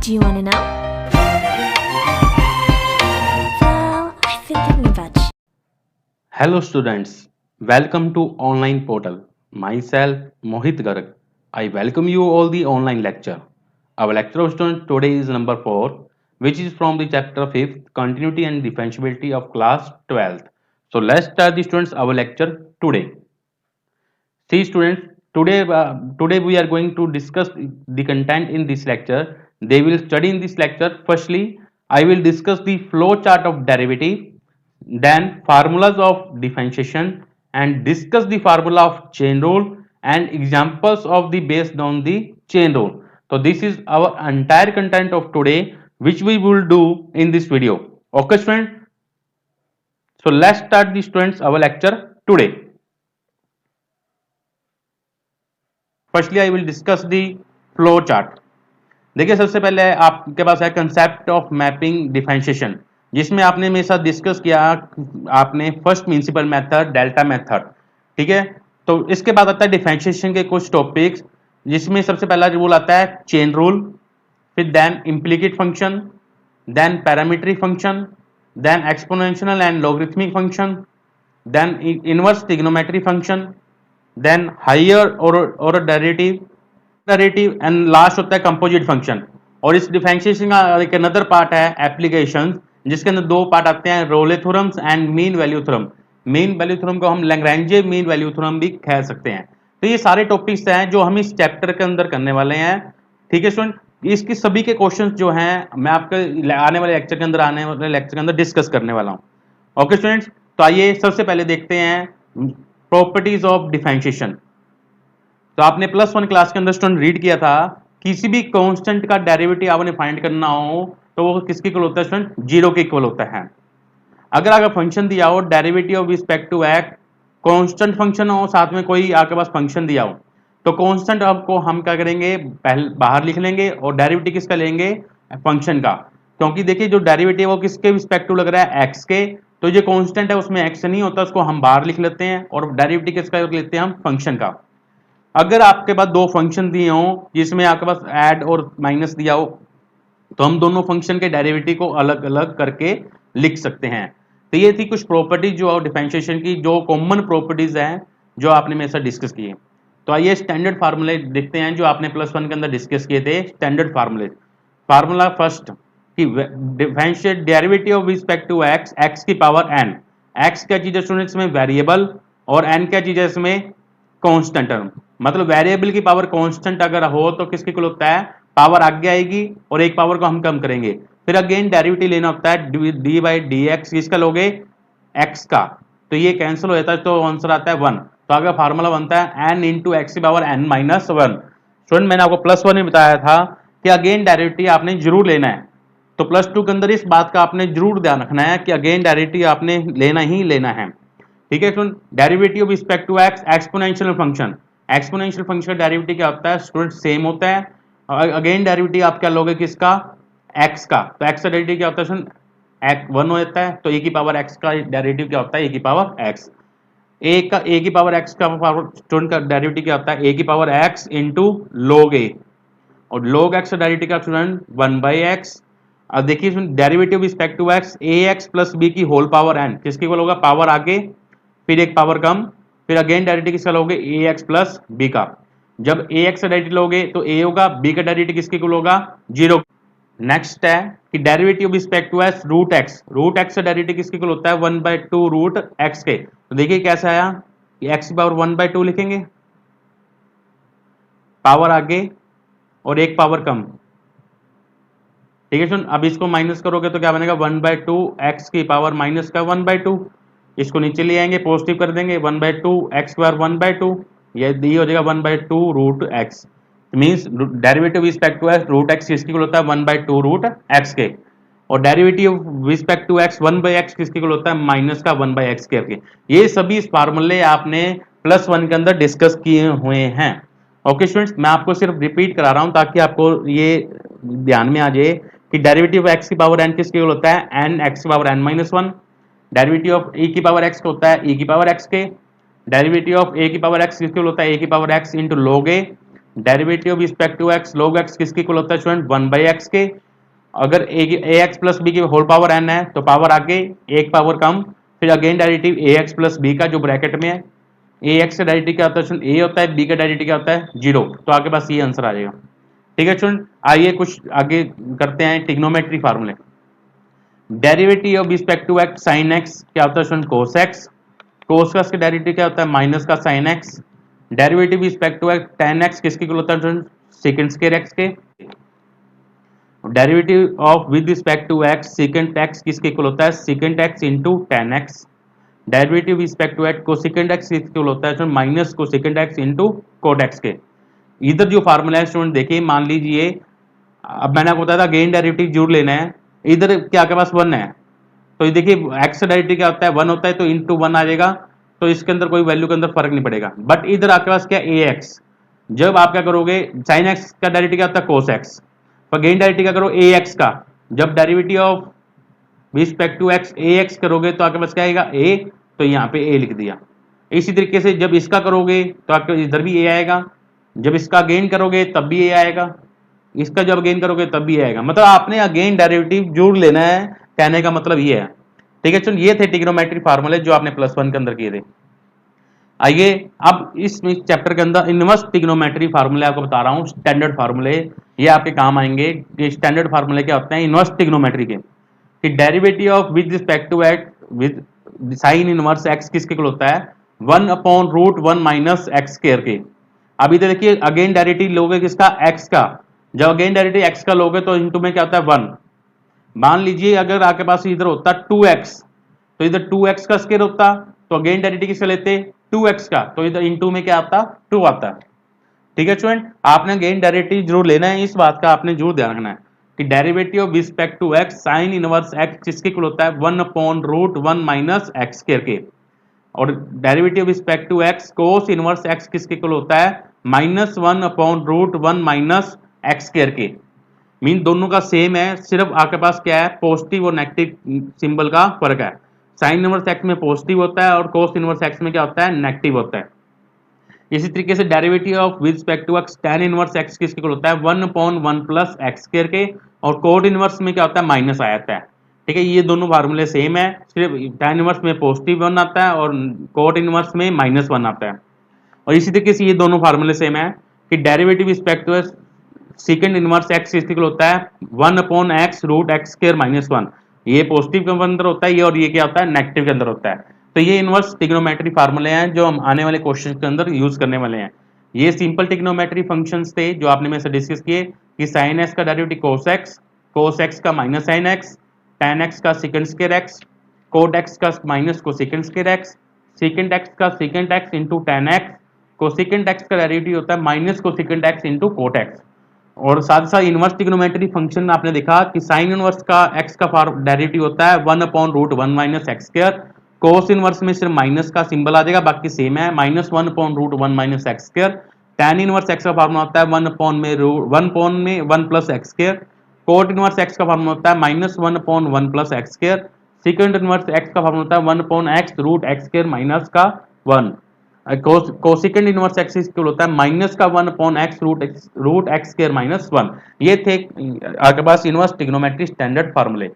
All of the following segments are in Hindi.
Do you want to know? Well, I've been thinking about you. Hello students, welcome to online portal. Myself Mohit Garg. I welcome you all the online lecture. Our lecture of student today is number 4, which is from the chapter 5th, continuity and differentiability of class 12th. So let's start the students our lecture today. See students, today we are going to discuss the content in this lecture. They will study in this lecture. Firstly, I will discuss the flow chart of derivative, then formulas of differentiation, and discuss the formula of chain rule and examples of the based on the chain rule. So this is our entire content of today, which we will do in this video. Okay, students. So let's start the students our lecture today. Firstly I will discuss the flow chart. देखिए सबसे पहले आपके पास है कंसेप्ट ऑफ मैपिंग डिफरेंशिएशन, जिसमें आपने मेरे साथ डिस्कस किया आपने first municipal method, delta method. ठीक है, तो इसके बाद आता है डिफरेंशिएशन के कुछ टॉपिक्स, जिसमें सबसे पहला रूल आता है चेन रूल, फिर then implicit function, then parametric function, then exponential and logarithmic function, then inverse trigonometry function, then higher और डेरिवेटिव एंड लास्ट होता है कंपोजिट फंक्शन. और इस डिफरेंशिएशन का एक अनदर पार्ट है एप्लीकेशन, जिसके अंदर दो पार्ट आते हैं, Rolle theorems and mean value theorem. Mean value theorem को हम लैग्रेंजे मीन वैल्यू थ्योरम भी कह सकते हैं. तो ये सारे टॉपिक्स हैं जो हम इस चैप्टर के अंदर करने वाले हैं. ठीक है स्टूडेंट, इसकी सभी के क्वेश्चंस जो हैं मैं आपके आने वाले लेक्चर के अंदर डिस्कस करने वाला हूँ. ओके स्टूडेंट्स, तो आइए सबसे पहले देखते हैं प्रॉपर्टीज ऑफ डिफरेंशिएशन. तो आपने +1 क्लास के अंदर स्टूडेंट रीड किया था, किसी भी कांस्टेंट का डेरिवेटिव आपने फाइंड करना हो तो वो किसके इक्वल होता है स्टूडेंट? 0 के इक्वल होता है. अगर फंक्शन दिया हो derivative of respect to X, constant function हो, साथ में कोई आपके पास फंक्शन दिया हो, तो कांस्टेंट आपको हम क्या करेंगे, पहले बाहर लिख लेंगे और डेरिवेटिव किसका लेंगे? फंक्शन का. क्योंकि देखिए जो डेरिवेटिव वो किसके रिस्पेक्टिव लग रहा है? एक्स के. तो जो कांस्टेंट है उसमें एक्स नहीं होता, उसको हम बाहर लिख लेते हैं और डेरिवेटिव किसका लेते हैं हम? फंक्शन का. अगर आपके पास दो फंक्शन दिए हो जिसमें आपके पास ऐड और माइनस दिया हो, तो हम दोनों फंक्शन के डेरिवेटिव को अलग अलग करके लिख सकते हैं. तो ये थी कुछ प्रॉपर्टीज जो डिफरेंशिएशन की, जो कॉमन प्रॉपर्टीज हैं जो आपने मेरे साथ डिस्कस किए. तो आइए स्टैंडर्ड फार्मूले देखते हैं जो आपने +1 के अंदर डिस्कस किए थे. स्टैंडर्ड फार्मूले. फार्मूला फर्स्ट कि differentiate derivative of respect to X, X की पावर एन. एक्स क्या चीज है स्टूडेंट इसमें? वेरिएबल. और एन क्या चीज है इसमें? Constant term. मतलब वेरिएबल की पावर कांस्टेंट अगर हो तो किसके इक्वल होता है? पावर आगे आएगी और एक पावर को हम कम करेंगे. फिर अगेन डेरिवेटिव लेना होता है डी बाई डी एक्स. किसका लोगे? एक्स का. तो ये कैंसिल हो जाता है तो आंसर आता है 1. तो आगे फार्मूला बनता है एन इंटू एक्स की पावर एन माइनस 1. स्टूडेंट मैंने आपको +1 में बताया था कि अगेन डेरिवेटिव आपने जरूर लेना है. तो +2 के अंदर इस बात का आपने जरूर ध्यान रखना है कि अगेन डेरिवेटिव आपने लेना ही लेना है. ठीक है student, derivative respect to X, exponential function. Exponential function का डेरिवेटिव क्या होता है स्टूडेंट? सेम होता है. अगेन डेरिवेटिव आप क्या लोगे? किसका? एक्स का. तो एक्स का डेरिवेटिव क्या होता है स्टूडेंट? 1 हो जाता है. तो ए की पावर एक्स का डेरिवेटिव क्या होता है? ए की पावर एक्स. ए की पावर एक्स का स्टूडेंट का डेरिवेटिव क्या होता है? ए की power X into log A. और लॉग एक्स का डेरिवेटिव क्या स्टूडेंट? 1/x. अब देखिए derivative respect to x, A X plus B की होल पावर एन. किसकी इक्वल होगा? पावर आगे फिर एक पावर कम, फिर अगेन डेरिवेटिव किसका लोगे? ए एक्स प्लस बी का. जब ए एक्स का डेरिवेटिव लोगे तो ए होगा, बी का डेरिवेटिव किसके इक्वल होगा? 0. नेक्स्ट है कि derivative respect to S root X. Root X का डेरिवेटिव किसके इक्वल होता है? 1/2 रूट एक्स के. तो देखिए कैसे आया कि एक्स की पावर 1/2 लिखेंगे, पावर आगे और एक पावर कम. ठीक है सुन, अब इसको माइनस करोगे तो क्या बनेगा? 1/2 एक्स की पावर माइनस का 1/2. इसको नीचे ले आएंगे, पॉजिटिव कर देंगे. 1/2 एक्स स्क्वायर 1/2, ये हो जाएगा 1/2 root X. Means derivative respect to X root X किसकी इक्वल होता है? 1/2 रूट एक्स के. और derivative respect to x 1/x किसकी इक्वल होता है? माइनस का 1/x के. ये सभी फार्मूले आपने +1 के अंदर डिस्कस किए हुए हैं. ओके स्टूडेंट्स, मैं आपको सिर्फ रिपीट करा रहा हूं ताकि आपको ये ध्यान में आ जाए कि डेरिवेटिव एक्स की पावर एन किसके इक्वल होता है? एन एक्स की power N minus 1. Derivative of A की पावर एक्स होता है ए की पावर एक्स के. डेरिवेटिव ऑफ ए की पावर एक्स किसके इक्वल होता है? ए की power X into log A. Derivative of respect to X log x किसके इक्वल होता है स्टूडेंट 1/x के। अगर ए एक्स प्लस बी की होल पावर n है तो पावर आगे एक पावर कम, फिर अगेन डेरिवेटिव ए एक्स प्लस बी का जो ब्रैकेट में है, ए एक्स का डेरिवेटिव क्या होता है स्टूडेंट, ए होता है, बी का डेरिवेटिव क्या होता है 0, तो आपके पास ये आंसर आ जाएगा। ठीक है स्टूडेंट, आइए कुछ आगे करते हैं ट्रिग्नोमेट्री फार्मूले। Derivative of respect to x sine X क्या होता है स्टूडेंट कोस एक्स, कोस का इसका डेरिवेटिव क्या होता है माइनस का sine X. Derivative respect to X tan X किसके इक्वल होता है स्टूडेंट सेकंड स्क्वायर एक्स के। Derivative of with respect to X second X किसके इक्वल होता है second X into tan X. Derivative respect to X cosecant X किसके इक्वल होता है minus cosecant X into cot X के। इधर जो फार्मूला है स्टूडेंट देखिए, मान लीजिए अब मैंने आपको बताया था गेन डेरिवेटिव जरूर लेना है, इधर क्या आपके पास 1 है, तो ये देखिए एक्स का डेरिवेटिव क्या होता है 1 होता है, तो इंटू 1 आ जाएगा, तो इसके अंदर कोई वैल्यू के अंदर फर्क नहीं पड़ेगा। बट इधर आपके पास क्या ए एक्स, जब आप क्या करोगे साइन एक्स का डेरिवेटिव क्या होता है कोस एक्स, पर गेन डेरिवेटिव क्या करो ए एक्स का, जब derivative of respect to x A x करोगे तो आपके पास क्या आएगा ए, तो यहाँ पे ए लिख दिया। इसी तरीके से जब इसका करोगे तो आपके इधर भी ए आएगा, जब इसका गेन करोगे तब भी ए आएगा, इसका जब गेन करोगे तब भी आएगा, मतलब आपने अगेन डेरिवेटिव जरूर लेना है, कहने का मतलब ये है। ठीक है चलो, ये थे ट्रिग्नोमेट्री फार्मूले जो आपने +1 के अंदर किए थे। आइए अब इस चैप्टर के अंदर इनवर्स ट्रिग्नोमेट्री फार्मूले आपको बता रहा हूँ, स्टैंडर्ड फार्मूले, ये आपके काम आएंगे। ये स्टैंडर्ड फार्मूले क्या होते हैं इनवर्स ट्रिग्नोमेट्री के, कि derivative of with respect to x with sine inverse x किसके इक्वल होता है 1/√1 माइनस एक्स स्क्वायर के। अभी तो देखिए अगेन डेरिवेटिव लोगे किसका एक्स का, जब अगेन डेरिवेटिव एक्स का लोगे तो इनटू में क्या होता है 1। मान लीजिए अगर आपके पास इधर होता 2x, तो इधर 2x का स्क्वायर होता, तो अगेन डेरिवेटिव किसका लेते 2x का, तो इधर इनटू में क्या आता 2 आता है। ठीक है स्टूडेंट, आपने अगेन डेरिवेटिव जरूर लेना है, इस बात का आपने जरूर ध्यान रखना है कि derivative of respect to x sine inverse x किसके इक्वल होता है 1/√1 माइनस एक्स स्क्वायर के, और derivative respect to x cos inverse x किसके इक्वल होता है -1/√1 माइनस एक्स स्क्वायर के। मीन दोनों का सेम है, सिर्फ आपके पास क्या है पॉजिटिव और नेगेटिव सिंबल का फर्क है। साइन इनवर्स एक्स में पॉजिटिव होता है और कोस इनवर्स एक्स में क्या होता है नेगेटिव होता है। इसी तरीके से derivative of with respect to x tan inverse x किसके इक्वल होता है 1/1 प्लस एक्स स्क्वायर के, और कोट इनवर्स में क्या होता है माइनस आ जाता है। ठीक है, ये दोनों फार्मूले सेम है, सिर्फ tan इनवर्स में पॉजिटिव 1 आता है और कोट इनवर्स में -1 आता है। और इसी तरीके से ये दोनों फार्मूले सेम है कि derivative respect to second inverse x किसके इक्वल होता है 1/x√x²-1, ये पॉजिटिव के अंदर होता है ये, और ये क्या होता है नेगेटिव के अंदर होता है। तो ये इनवर्स ट्रिग्नोमेट्री फार्मूले हैं जो हम आने वाले क्वेश्चन के अंदर यूज करने वाले हैं। ये सिंपल ट्रिग्नोमेट्री फंक्शंस थे जो आपने मेरे से डिस्कस किए कि sin x का डेरिवेटिव cos x का minus sin x, tan x का secant square x, cot x का minus cosecant square x, secant x का secant x into tan x, cosecant x का डेरिवेटिव होता है minus cosecant x into cot x। और साथ साथ इनवर्स ट्रिग्नोमेट्री फंक्शन आपने देखा कि साइन इनवर्स का x का डेरिवेटिव होता है 1/√1 minus x square, cos inverse में सिर्फ माइनस का सिंबल आ जाएगा, बाकी सेम है -1/√1 minus x square. tan inverse x का फार्मूला होता है 1/1 plus x square, cot inverse x का फार्मूला होता है -1/1 plus x square, second inverse x का फार्मूला होता है 1/x√x² माइनस का 1, कोसेकंड इनवर्स एक्स इक्वल होता है माइनस का 1/x√x² माइनस 1। ये थे आपके पास इनवर्स ट्रिग्नोमेट्री स्टैंडर्ड फार्मूले।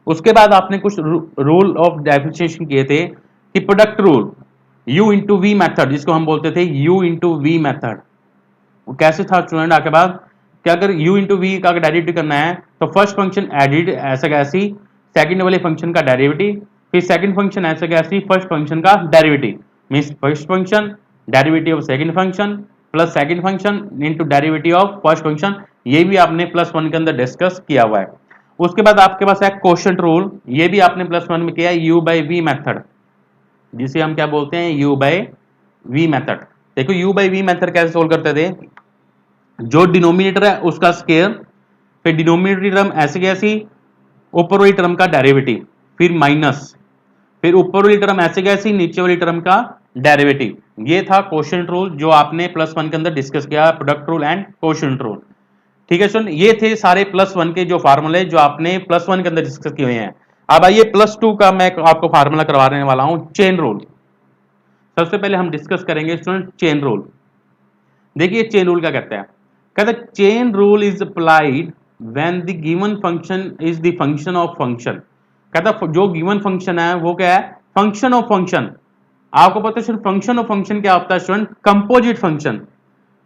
उसके बाद आपने कुछ रूल ऑफ डिफरेंशिएशन किए थे कि product rule u into v method, जिसको हम बोलते थे u इंटू वी मैथड। कैसे था स्टूडेंट आपके पास कि अगर u इंटू वी का डेरिवेटिव करना है तो फर्स्ट फंक्शन एडिड ऐसा कैसी सेकंड वाले फंक्शन का डेरिवेटिव, फिर सेकंड फंक्शन ऐसा कैसी फर्स्ट फंक्शन का derivative, means first function derivative of second function plus second function into derivative of first function. ये भी आपने +1 के अंदर डिस्कस किया हुआ है। उसके बाद आपके पास है कोशेंट रूल, ये भी आपने +1 में किया है u/v मेथड, जिसे हम क्या बोलते हैं u/v मेथड। देखो u/v मेथड कैसे सोल्व करते थे, जो डिनोमिनेटर है उसका स्क्वायर, फिर डिनोमिनेटर टर्म ऐसे कैसी ऊपर वाली टर्म का डेरिवेटिव, फिर माइनस, फिर ऊपर वाली टर्म ऐसे कैसी नीचे वाली टर्म का डेरिवेटिव। ये था कोशेंट रूल जो आपने +1 के अंदर डिस्कस किया, product rule and quotient rule. ठीक है सुन, ये थे सारे +1 के जो फार्मूले जो आपने +1 के अंदर डिस्कस किए हुए हैं। अब आइए +2 का मैं आपको फार्मूला करवाने वाला हूं, चेन रूल। सबसे पहले हम डिस्कस करेंगे स्टूडेंट चेन रूल। देखिए चेन रूल क्या कहता है, कहता है chain rule is applied when the given function is the function of function. कहता है जो गिवन फंक्शन है वो क्या है, फंक्शन ऑफ फंक्शन। आपको पता है स्टूडेंट फंक्शन ऑफ फंक्शन क्या होता है स्टूडेंट, कंपोजिट फंक्शन।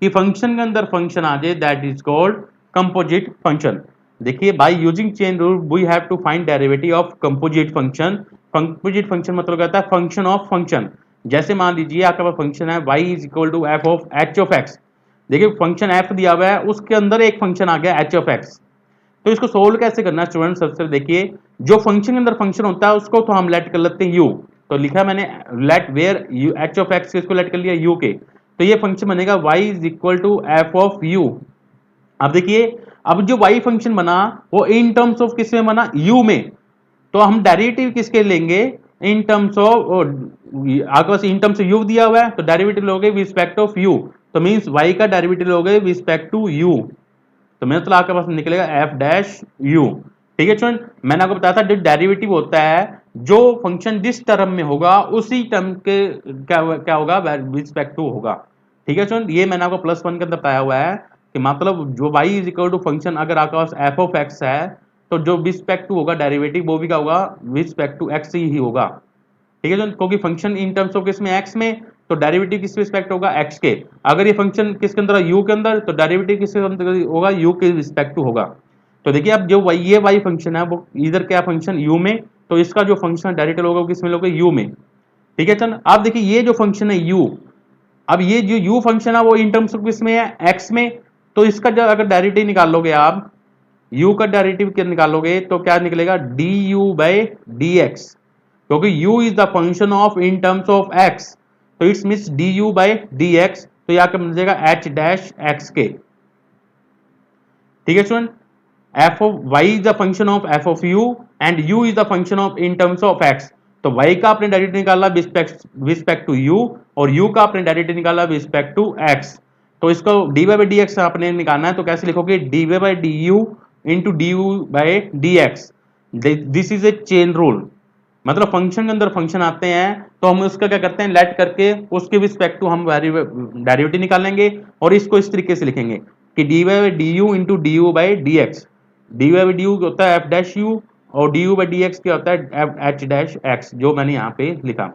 कि फंक्शन के अंदर फंक्शन आ जाए that is called composite function. देखिए by using chain rule we have to find derivative of composite function. Composite function मतलब कहता है फंक्शन ऑफ फंक्शन। जैसे मान लीजिए आपका पास फंक्शन है y is equal to f of h of x. देखिए फंक्शन f दिया हुआ है, उसके अंदर एक फंक्शन आ गया h ऑफ x। तो इसको सोल्व कैसे करना है स्टूडेंट, सबसे देखिए जो फंक्शन के अंदर फंक्शन होता है उसको तो हम लेट कर लेते हैं u। तो लिखा मैंने let where u h of x, इसको लेट कर लिया u के। तो ये फंक्शन बनेगा y is equal to f of u। अब देखिए अब जो y फंक्शन बना वो इन टर्म्स ऑफ किस में बना, u में। तो हम डेरिवेटिव किसके लेंगे, इन टर्म्स ऑफ, आपके पास इन टर्म्स u दिया हुआ है तो डेरिवेटिव लोगे विद रिस्पेक्ट ऑफ u। तो मींस y का डेरिवेटिव लोगे विद रिस्पेक्ट टू u। तो मतलब आपके पास निकलेगा एफ डैश यू। ठीक है स्टूडेंट, मैंने आपको बताया था जो डेरिवेटिव होता है जो फंक्शन जिस टर्म में होगा उसी टर्म के क्या होगा रिस्पेक्ट टू होगा। ठीक है स्टूडेंट, ये मैंने आपको +1 के अंदर बताया हुआ है कि मतलब जो y is equal to function अगर आपके पास एफ ऑफ एक्स है तो जो रिस्पेक्ट टू होगा डेरिवेटिव वो भी क्या होगा, रिस्पेक्ट टू एक्स ही होगा। ठीक है स्टूडेंट, क्योंकि फंक्शन इन टर्म्स ऑफ किसमें, एक्स में, तो डेरिवेटिव किस रिस्पेक्ट होगा, एक्स के। अगर ये फंक्शन किसके अंदर है, यू के अंदर, तो डेरिवेटिव किसके अंदर होगा, यू के रिस्पेक्ट टू होगा। तो देखिए अब जो ये वाई फंक्शन है वो इधर क्या फंक्शन यू में, तो इसका जो फंक्शन डेरिवेटिव होगा वो किसमें होगा, यू में। ठीक है चल, अब देखिए ये जो फंक्शन है यू, अब ये जो यू फंक्शन है वो इन टर्म्स ऑफ किसमें है, एक्स में। तो इसका जब अगर डेरिवेटिव निकालोगे आप, u का डेरिवेटिव क्या निकालोगे तो क्या निकलेगा, du बाई dx, क्योंकि u is the function of in terms of x। तो it's means du by dx, तो यहां क्या मिल जाएगा h डैश x के। ठीक है student, f of y is the function of f of u and u is the function of in terms of x। तो y का आपने डेरिवेटिव निकाला रिस्पेक्ट टू u और u का आपने डेरिवेटिव निकाला रिस्पेक्ट टू x। तो इसको dy बाई dx आपने निकालना है, तो कैसे लिखोगे, dy by du into du by dx। This is a chain rule, मतलब फंक्शन के अंदर फंक्शन आते हैं तो हम उसका क्या करते हैं, लेट करके उसके रिस्पेक्ट टू हम डेरिवेटिव निकालेंगे और इसको इस तरीके से लिखेंगे कि dy by du into du by dx। dy by du होता है f डैश u और du बाई dx क्या होता है h डैश x, जो मैंने यहाँ पे लिखा।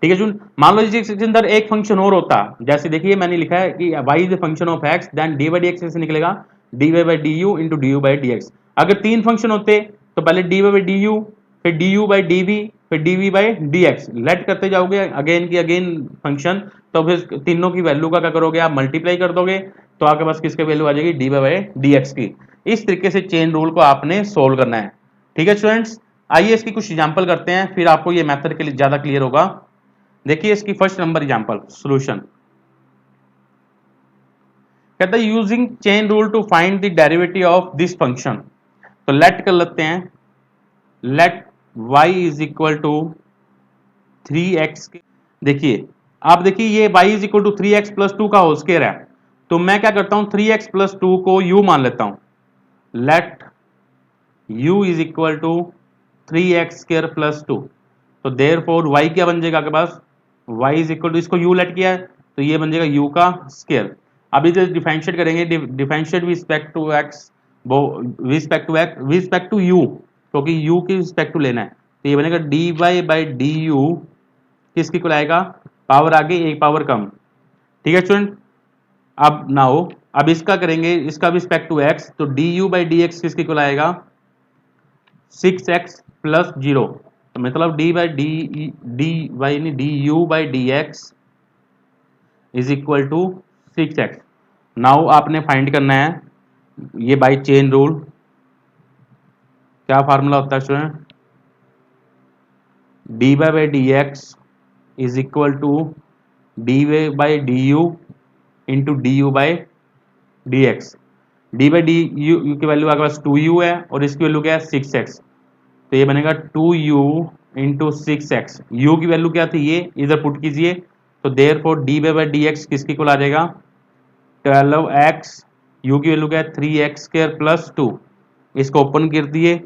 ठीक है सुन, मान लो इसके अंदर एक फंक्शन और होता, जैसे देखिए मैंने लिखा है कि y is the function of x, then dy by dx कैसे निकलेगा, dy by du into du by dx। अगर तीन फंक्शन होते तो पहले dy बाई du, फिर du बाई dv, फिर dv बाई dx, लेट करते जाओगे अगेन की अगेन फंक्शन, तो फिर तीनों की वैल्यू का क्या करोगे आप, मल्टीप्लाई कर दोगे, तो आपके पास किसकी वैल्यू आ जाएगी, dy बाई dx की। इस तरीके से चेन रूल को आपने सोल्व करना है। ठीक है स्टूडेंट्स, आइए इसकी कुछ एग्जांपल करते हैं, फिर आपको ये मेथड के लिए ज्यादा क्लियर होगा। देखिए इसकी फर्स्ट नंबर एग्जांपल सॉल्यूशन, कहता है using chain rule to find the derivative of this function. तो लेट कर लेते हैं, let y is equal to 3x। देखिए आप देखिए ये y is equal to 3x plus 2 का होल स्क्वायर है, तो मैं क्या करता हूं 3x प्लस 2 को u मान लेता हूं। Let u is equal to 3x square plus 2, तो देयरफॉर y क्या बन जाएगा आपके पास, y इज इक्वल टू, इसको u लेट किया है तो ये बन जाएगा u का स्क्वायर। अब इसे डिफरेंशिएट करेंगे, differentiate with respect to x, वो respect to x respect to u, क्योंकि u की रिस्पेक्ट टू लेना है, तो ये बनेगा dy बाई du, किसकी को लाएगा, पावर आगे एक पावर कम। ठीक है स्टूडेंट, अब नाउ अब इसका करेंगे, इसका रिस्पेक्ट टू x, तो du बाई dx किसकी को लाएगा, 6x प्लस 0, तो मतलब d by du by dx is equal to 6x। Now आपने फाइंड करना है ये बाई चेन रूल, क्या फार्मूला होता है student, dy by dx is equal to dy by du into du by dx। D by du की वैल्यू आपके पास 2u है और इसकी वैल्यू क्या है 6x, तो ये बनेगा 2u इंटू 6x। u की वैल्यू क्या थी, ये इधर पुट कीजिए, तो देयरफॉर dy बाई dx किसकी को आ जाएगा 12x, u की वैल्यू क्या है 3x स्क्वायर प्लस 2, इसको ओपन कर दिए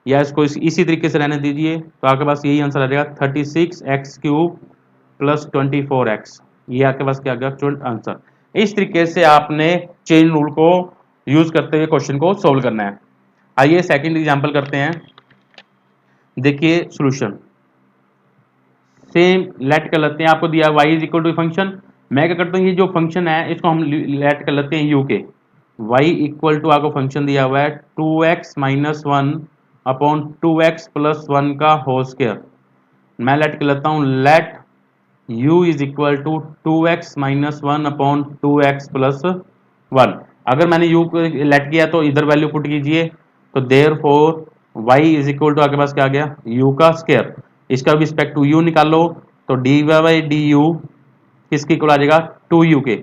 या इसको इसी तरीके से रहने दीजिए, तो आपके पास यही आंसर आ जाएगा 36x क्यूब प्लस 24x। ये आपके पास क्या आ गया स्टूडेंट आंसर। इस तरीके से आपने चेन रूल को यूज करते हुए क्वेश्चन को सोल्व करना है। आइए सेकंड एग्जांपल करते हैं। देखिए सॉल्यूशन सेम लेट कर लेते हैं। आपको दिया y is equal to function, मैं क्या करता हूँ, ये जो फंक्शन है इसको हम लेट कर लेते हैं u के। y इक्वल टू आपको फंक्शन दिया हुआ है 2x minus one upon 2x plus one का होल स्क्वायर। मैं लेट कर लेता हूँ let u is equal to 2x minus one upon 2x plus one. अगर मैंने u को लेट किया तो इधर वैल्यू पुट कीजिए, तो therefore y is equal to आपके पास क्या आ गया u का स्क्वायर। इसका भी रिस्पेक्ट टू u निकालो तो d Y by d u किसके इक्वल आ जाएगा 2u के।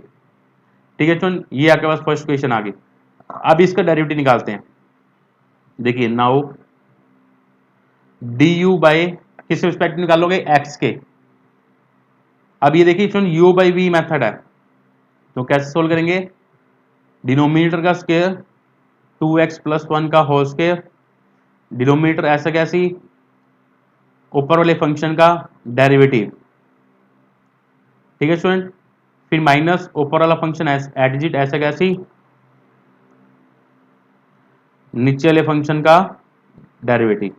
ठीक है चुन, ये आपके पास फर्स्ट क्वेश्चन आ गई। अब इसका डेरिवेटिव निकालते हैं। देखिए नाउ डी यू बाई किस रिस्पेक्ट निकालोगे x के। अब ये देखिए चुन u बाई वी मेथड है, तो कैसे सोल्व करेंगे, डिनोमिनेटर का स्क्वायर 2x प्लस वन का होल स्क्वायर, डिनोमिनेटर ऐसा कैसी, ऊपर वाले फंक्शन का डेरिवेटिव। ठीक है स्टूडेंट, फिर माइनस ऊपर वाला फंक्शन एडिजिट ऐसा कैसी, नीचे वाले फंक्शन का डेरिवेटिव।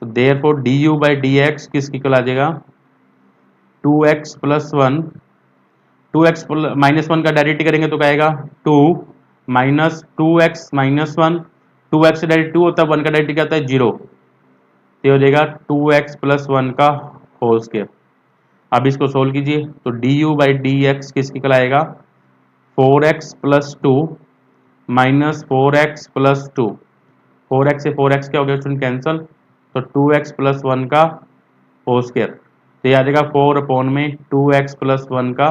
तो therefore D u by D x किसकी इक्वल आ जाएगा 2x plus one, 2x minus one का डेरिवेटिव करेंगे तो कहेगा 2 minus 2x minus one, 2x से डेरिवेटिव 2 होता है, 1 का डेरिवेटिव क्या होता है 0, तो हो जाएगा 2x प्लस वन का होल स्क्वायर। अब इसको सोल्व कीजिए तो D u by D x किसकी इक्वल आएगा 4x plus two minus 4x plus two, 4x से 4x क्या हो गया स्टूडेंट कैंसल, तो 2x प्लस वन का होल स्क्वायर। तो ये आ जाएगा 4 अपॉन में 2x प्लस वन का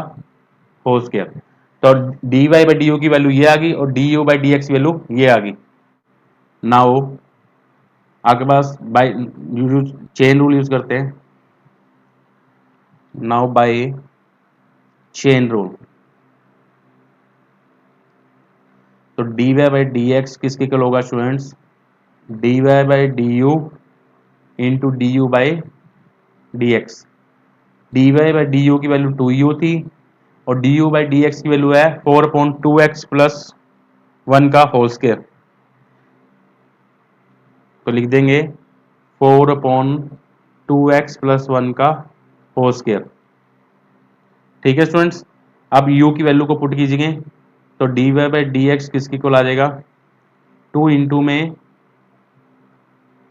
होल स्क्वायर। तो d Y by d u की वैल्यू ये आ गई और d u by D x की वैल्यू ये आ गई। नाउ आपके पास बाई चेन रूल यूज करते हैं। नाउ बाय चेन रूल, तो d Y by D x किसके इक्वल होगा students, d Y by d u into d u by D x. D Y by d u की वैल्यू 2u थी और d u by D x की वैल्यू है 4 अपॉन 2x प्लस वन का होल स्क्वायर। तो लिख देंगे 4 अपॉन 2x प्लस वन का होल स्क्वायर। ठीक है स्टूडेंट्स, अब u की वैल्यू को पुट कीजिए तो d Y by D x किसकी इक्वल आ जाएगा 2 इंटू में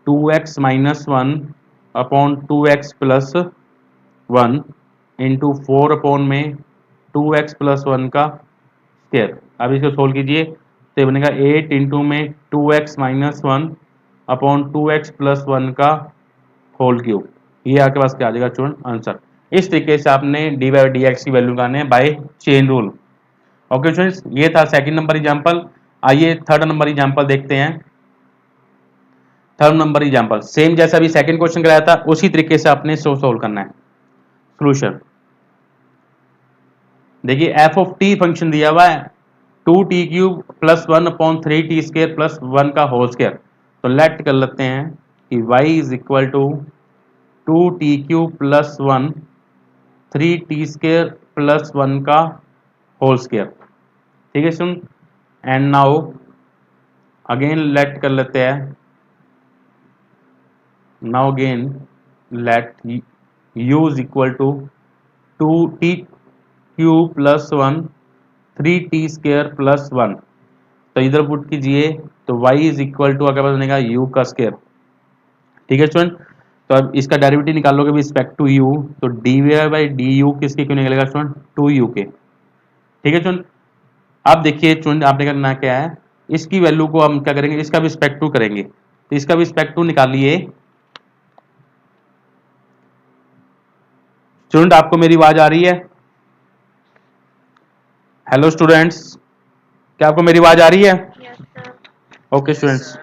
2x minus one upon 2x plus one into 4 upon में 2x प्लस वन का स्क्वायर। अब इसको सोल्व कीजिए तो ये बनेगा 8 इंटू में 2x minus one upon 2x plus one का होल क्यूब। ये आपके पास क्या आ जाएगा स्टूडेंट आंसर। इस तरीके से आपने डी बाई डी एक्स की वैल्यू निकालने है by chain rule. Okay students, ये था सेकंड नंबर एग्जांपल। आइए थर्ड नंबर एग्जांपल देखते हैं। थर्ड नंबर एग्जांपल सेम जैसा अभी सेकंड क्वेश्चन कराया था उसी तरीके से आपने सोल्व करना है। सॉल्यूशन देखिए एफ ऑफ टी फंक्शन दिया हुआ है 2t cube plus one upon 3t square plus one का होल स्क्वायर। तो लेट कर लेते हैं कि y is equal to 2t cube plus one 3t square plus one का होल स्क्वायर। ठीक है सुन, एंड नाउ अगेन लेट कर लेते हैं, now again let u is equal to 2t cube plus one 3t square plus one. तो इधर पुट कीजिए तो y इज इक्वल टू आपके पास बनेगा u का स्क्वायर। ठीक है स्टूडेंट, तो अब इसका डेरिवेटिव निकालोगे विद रिस्पेक्ट टू u, तो d Y by d u किसके क्यों निकलेगा स्टूडेंट 2u के। ठीक है स्टूडेंट, अब देखिए स्टूडेंट आपने करना क्या है, इसकी वैल्यू को हम क्या करेंगे, इसका भी रिस्पेक्ट टू करेंगे। तो इसका भी रिस्पेक्ट टू निकालिए। स्टूडेंट आपको मेरी आवाज आ रही है? हेलो स्टूडेंट्स, क्या आपको मेरी आवाज आ रही है? ओके स्टूडेंट्स,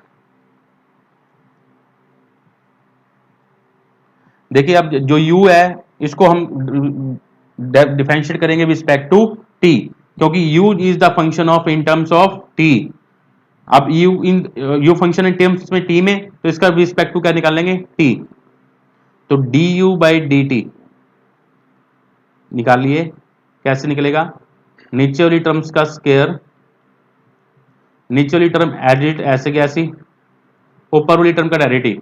देखिए अब जो u है इसको हम डिफरेंशिएट करेंगे विद रिस्पेक्ट टू t, क्योंकि u is the function of in terms of t। अब u फंक्शन इन टर्म्स में t में, तो इसका रिस्पेक्ट टू क्या निकालेंगे t। तो du बाई डी टी निकालिए कैसे निकलेगा, नीचे वाली टर्म्स का स्क्वायर, नीचे वाली टर्म एडिट ऐसे कैसी, ऊपर वाली टर्म का डेरिवेटिव,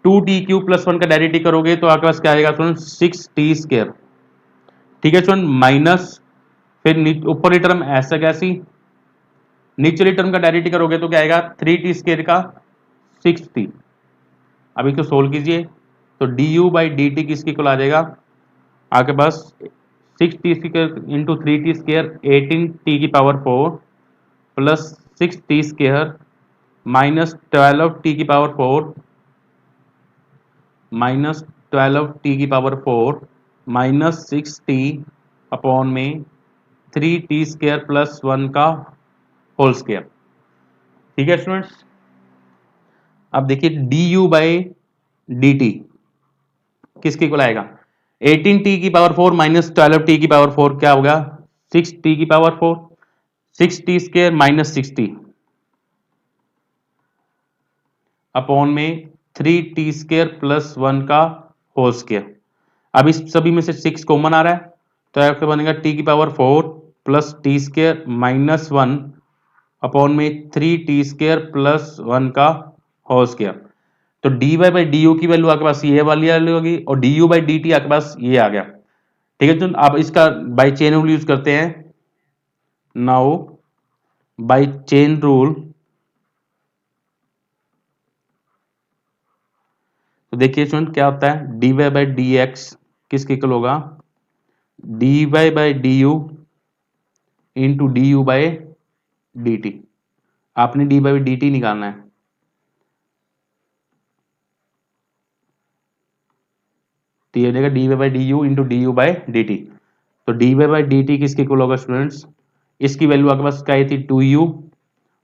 2t³ + 1 का डेरिवेटिव करोगे तो आपके पास क्या आएगा स्टूडेंट, 6t²। ठीक है स्टूडेंट, माइनस फिर ऊपर वाली टर्म ऐसा कैसी, नीचे वाली टर्म का डेरिवेटिव करोगे तो क्या आएगा 3t² का 6t। अब इसको सोल्व कीजिए तो du/dt किसके इक्वल आ जाएगा, आपके पास 6t² into 3t² 18t⁴ plus 6t² minus 12t⁴ minus 12t⁴ minus 6t upon में 3t² + 1 का होल स्क्वायर। ठीक है स्टूडेंट्स, अब देखिए du/dt किसके इक्वल आएगा, 18t⁴ माइनस 12t⁴ क्या होगा 6t⁴, 6t² minus 6t upon में 3t² + 1 का होल स्क्वायर। अब इस सभी में से 6 कॉमन आ रहा है तो आपका बनेगा t⁴ plus t² minus 1 upon में 3t² + 1 का होल स्क्वायर। तो dy/du की वैल्यू आपके पास ये वाली होगी और du/dt आपके पास ये आ गया। ठीक है, तो आप इसका बाय चेन रूल यूज करते हैं। नाउ बाय चेन रूल तो देखिए स्टूडेंट क्या होता है, dy/dx किसके इक्वल होगा, dy/du इंटू du/dt। आपने dy/dt निकालना है, तो ये हो जाएगा dy/du इंटू du/dt। तो dy/dt किसके इक्वल होगा स्टूडेंट्स, इसकी वैल्यू आपके पास क्या आई थी 2u,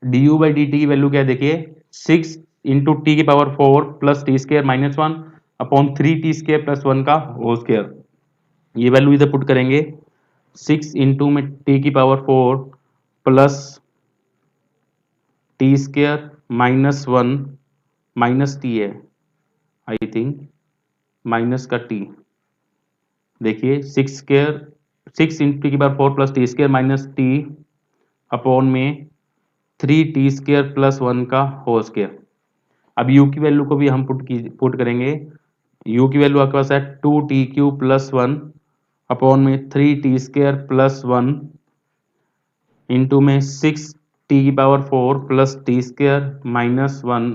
du/dt की वैल्यू क्या है देखिए 6 into t⁴ plus t² minus 1 upon 3t² + 1 का होल स्क्वायर। ये वैल्यू इधर पुट करेंगे 6 इंटू में t⁴ plus t² minus 1 minus t है आई थिंक, माइनस का t, देखिए 6 into t⁴ plus t² minus t upon में 3t² + 1 का होल स्क्वायर। अब u की वैल्यू को भी हम पुट करेंगे, u की वैल्यू आपके पास है 2t³ + 1 अपॉन में 3t² + 1 इंटू में 6t⁴ plus t² minus 1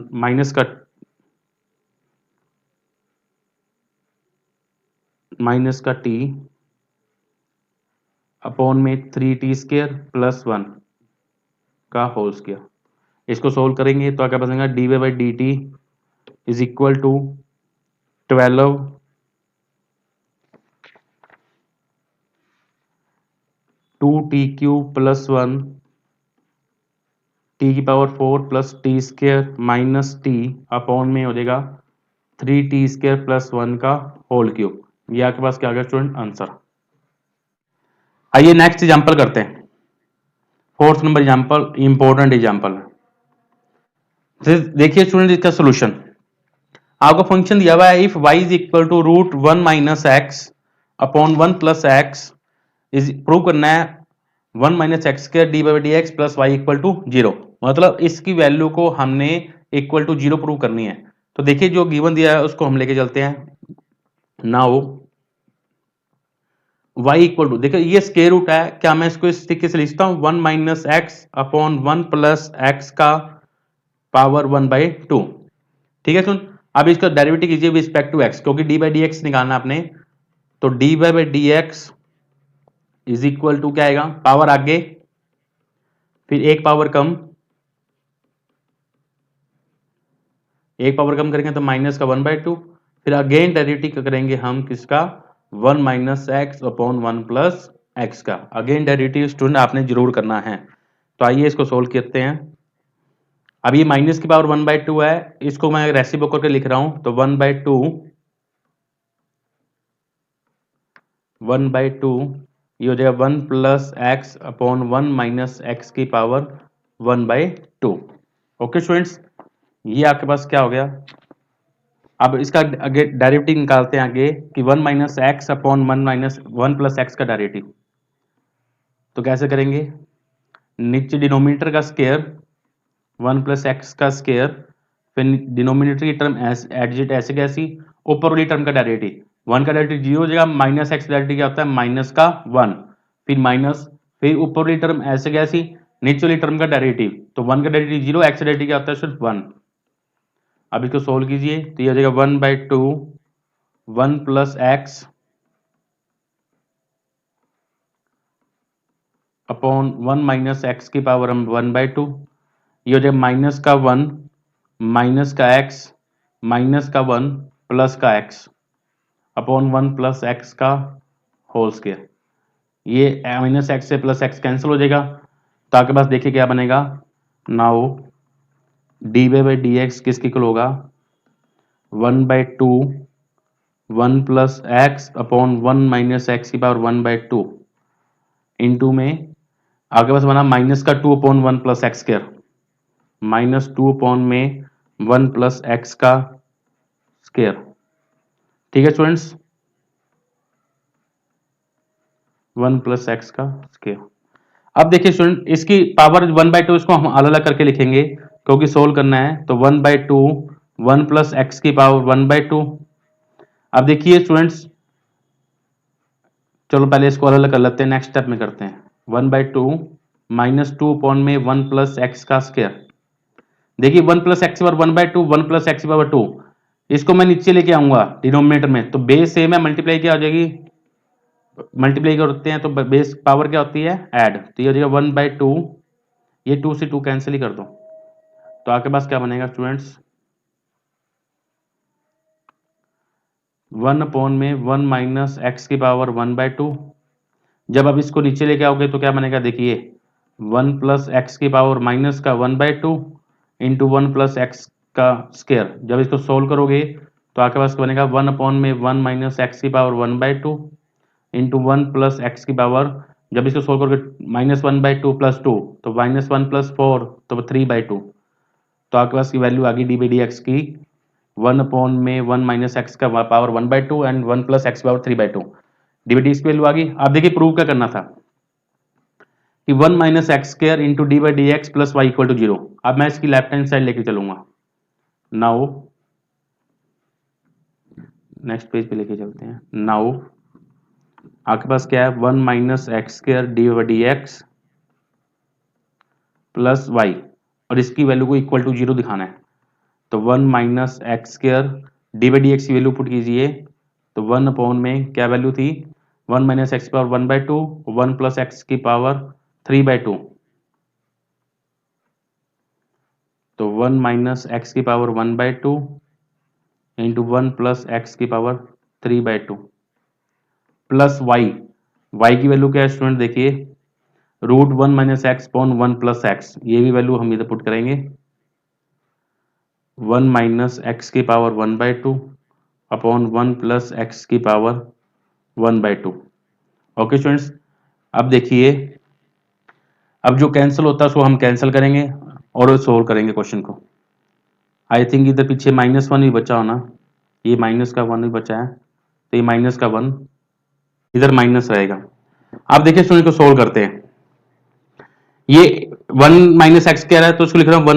minus का t अपॉन में 3t² + 1 का होल स्क्वायर। इसको सोल्व करेंगे तो क्या बनेगा dy/dt is equal to 12 2t³ + 1 t⁴ plus t² minus t upon में हो जाएगा 3t² + 1 का होल क्यूब। ये आपके पास क्या आ गया स्टूडेंट आंसर। आइए नेक्स्ट एग्जांपल करते हैं, 4th number example, important example है। देखिए स्टूडेंट इसका सोल्यूशन, आपका फंक्शन दिया हुआ है if y is equal to √1 minus x upon 1 plus x, is prove करना है 1 minus x square dy/dx plus y equal to 0। मतलब इसकी वैल्यू को हमने इक्वल टू 0 प्रूव करनी है। तो देखिए जो गिवन दिया है उसको हम लेके चलते हैं। नाउ y इक्वल टू, देखिए ये स्क्वायर रूट है, क्या मैं इसको इस तरीके से लिखता हूं 1 minus x upon 1 plus x का पावर 1/2। ठीक है सुन, अब इसका डेरिवेटिव कीजिए विद रिस्पेक्ट टू एक्स, क्योंकि dy/dx निकालना आपने। तो dy/dx इज इक्वल टू क्या आएगा, पावर आगे फिर एक पावर कम, एक पावर कम करेंगे तो माइनस का 1/2, फिर अगेन डेरिवेटिव करेंगे हम किसका 1 minus x upon 1 plus x का। अगेन डेरिवेटिव स्टूडेंट आपने जरूर करना है। तो आइए इसको सोल्व करते हैं। अब ये माइनस की पावर 1/2 है, इसको मैं रेसिप्रोकल करके लिख रहा हूं तो 1/2 ये हो जाएगा 1 plus x upon 1 minus x की पावर 1/2। ओके स्टूडेंट्स, ये आपके पास क्या हो गया। अब इसका आगे डेरिवेटिव निकालते हैं आगे कि 1 minus x upon 1 plus x का डेरिवेटिव। तो कैसे करेंगे, नीचे डिनोमिनेटर का स्क्वायर 1 प्लस एक्स का स्क्वायर, फिर डिनोमिनेटर की टर्म एडजेट ऐसे कैसी, ऊपर वाली टर्म का डेरिवेटिव 1 का डेरिवेटिव 0 हो जाएगा, माइनस एक्स डेरिवेटिव क्या होता है माइनस का 1, फिर माइनस, फिर ऊपर वाली टर्म ऐसे कैसी, नीचे वाली टर्म का डेरिवेटिव, तो 1 का डेरिवेटिव 0, एक्स डेरिवेटिव क्या होता है सिर्फ 1। अब इसको सोल्व कीजिए तो ये हो जाएगा 1/2 1 plus x upon 1 minus x की पावर हम 1/2, ये हो जाएगा माइनस का 1 माइनस का एक्स माइनस का 1 प्लस का एक्स अपॉन 1 प्लस एक्स का होल स्क्वायर। ये माइनस एक्स से प्लस एक्स कैंसिल हो जाएगा, तो आपके पास देखिए क्या बनेगा, now d Y by D x किसके इक्वल होगा 1/2 1 plus x upon 1 minus x की पावर 1/2 इंटू में आपके पास बना माइनस का 2 upon 1 plus x square, minus 2 upon में 1 प्लस एक्स का स्क्वायर। ठीक है स्टूडेंट्स, 1 प्लस एक्स का स्क्वायर। अब देखिए स्टूडेंट इसकी पावर 1/2 इसको हम अलग अलग करके लिखेंगे क्योंकि सोल्व करना है, तो 1/2 1 प्लस एक्स की पावर 1/2। अब देखिए स्टूडेंट्स, चलो पहले इसको अलग अलग कर लेते हैं, नेक्स्ट स्टेप में करते हैं। 1/2 माइनस 2 अपॉन में 1 प्लस एक्स का स्क्वायर। देखिए 1 plus x power 1/2 1 plus x power 2, इसको मैं नीचे लेके आऊंगा डिनोमिनेटर में, तो बेस सेम है, मल्टीप्लाई क्या हो जाएगी, मल्टीप्लाई करते हैं तो बेस पावर क्या होती है ऐड, तो ये हो जाएगा 1/2, ये 2 से 2 कैंसिल ही कर दो, तो आपके पास क्या बनेगा स्टूडेंट्स 1 अपॉन में 1 माइनस एक्स की पावर 1/2। जब आप इसको नीचे लेके आओगे तो क्या बनेगा, देखिए 1 प्लस एक्स की पावर माइनस का 1/2 इंटू 1 प्लस एक्स का स्क्वायर। जब इसको सोल्व करोगे तो आपके पास बनेगा 1 अपॉन में 1 माइनस एक्स की पावर 1/2 इंटू 1 प्लस एक्स की पावर, जब इसको सोल्व करोगे -1/2 प्लस 2 तो -1 प्लस 4 तो 3/2, तो आपके पास की वैल्यू आ गई डी बाई डी एक्स की 1 अपॉन में 1 माइनस एक्स का power 1/2 and 1 plus x power 3/2, d by D x की वैल्यू आ गई। आप देखिए प्रूव क्या करना था कि 1 minus x square into d by D x plus y equal to 0। अब मैं इसकी लेफ्ट हैंड साइड लेके चलूंगा, नाउ नेक्स्ट पेज पे लेके चलते हैं। नाउ आपके पास क्या है 1 minus x square d by D x plus y, और इसकी वैल्यू को इक्वल टू 0 दिखाना है, तो 1 minus x square d by D x की वैल्यू पुट कीजिए, तो 1 अपॉन में क्या वैल्यू थी 1 minus x power 1/2 1 plus x की पावर 3/2, तो 1 माइनस एक्स की पावर 1/2 इंटू 1 प्लस एक्स की पावर 3/2 प्लस वाई, वाई की वैल्यू क्या है स्टूडेंट, देखिए root 1 minus x upon 1 plus x, ये भी वैल्यू हम इधर पुट करेंगे 1 माइनस एक्स की पावर 1/2 अपॉन 1 प्लस एक्स की पावर 1/2। ओके स्टूडेंट्स, अब देखिए अब जो कैंसिल होता है उसको हम कैंसिल करेंगे और सोल्व करेंगे क्वेश्चन को। आई थिंक इधर पीछे -1 भी बचा होना, ये माइनस का 1 भी बचा है, तो ये माइनस का 1 इधर माइनस रहेगा। आप देखिए स्टूडेंट को सोल्व करते हैं, ये 1 माइनस एक्स स्क्वायर है तो उसको लिख रहा हूँ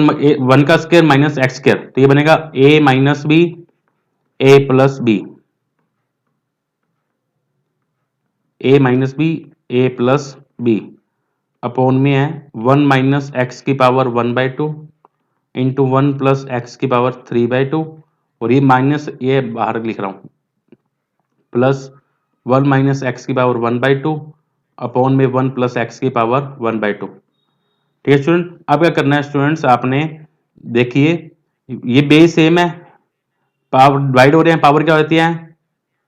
1 का स्क्वायर माइनस एक्स स्क्वायर, तो ये बनेगा a minus b a plus b, a minus b a plus b upon में है 1 माइनस एक्स की पावर 1/2 इंटू 1 प्लस एक्स की पावर 3/2, और ये माइनस ये बाहर लिख रहा हूँ प्लस 1 माइनस एक्स की पावर 1/2 अपॉन में 1 प्लस एक्स की पावर 1/2। ठीक है स्टूडेंट, अब क्या करना है स्टूडेंट्स, आपने देखिए ये बेस सेम है, पावर डिवाइड हो रहे हैं, पावर क्या होती है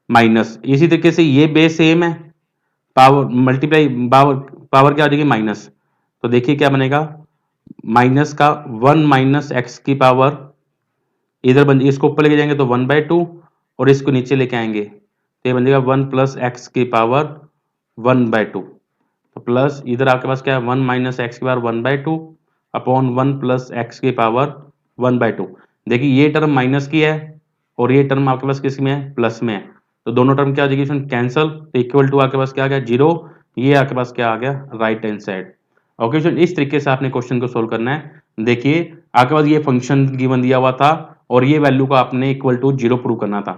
माइनस, इसी तरीके से ये बेस सेम है, पावर मल्टीप्लाई पावर पावर क्या हो जाएगी माइनस, तो देखिए क्या बनेगा माइनस का 1 माइनस एक्स की पावर, इधर बन इसको ऊपर लेके जाएंगे तो 1/2 और इसको नीचे लेके आएंगे तो ये बन जाएगा 1 प्लस एक्स की पावर 1/2, तो प्लस इधर आपके पास क्या है 1 माइनस एक्स की पावर 1/2 अपॉन 1 प्लस एक्स की पावर 1/2। देखिए ये टर्म माइनस की है और ये टर्म आपके पास किस में है प्लस में है, तो दोनों टर्म क्या हो जाएगी कैंसल, तो इक्वल टू आपके पास क्या आ गया 0, ये आपके पास क्या आ गया, right hand side. Okay student, इस तरीके से आपने क्वेश्चन को सोल्व करना है। देखिए आपके पास ये फंक्शन गिवन दिया हुआ था और ये वैल्यू को आपने इक्वल टू 0 प्रूव करना था।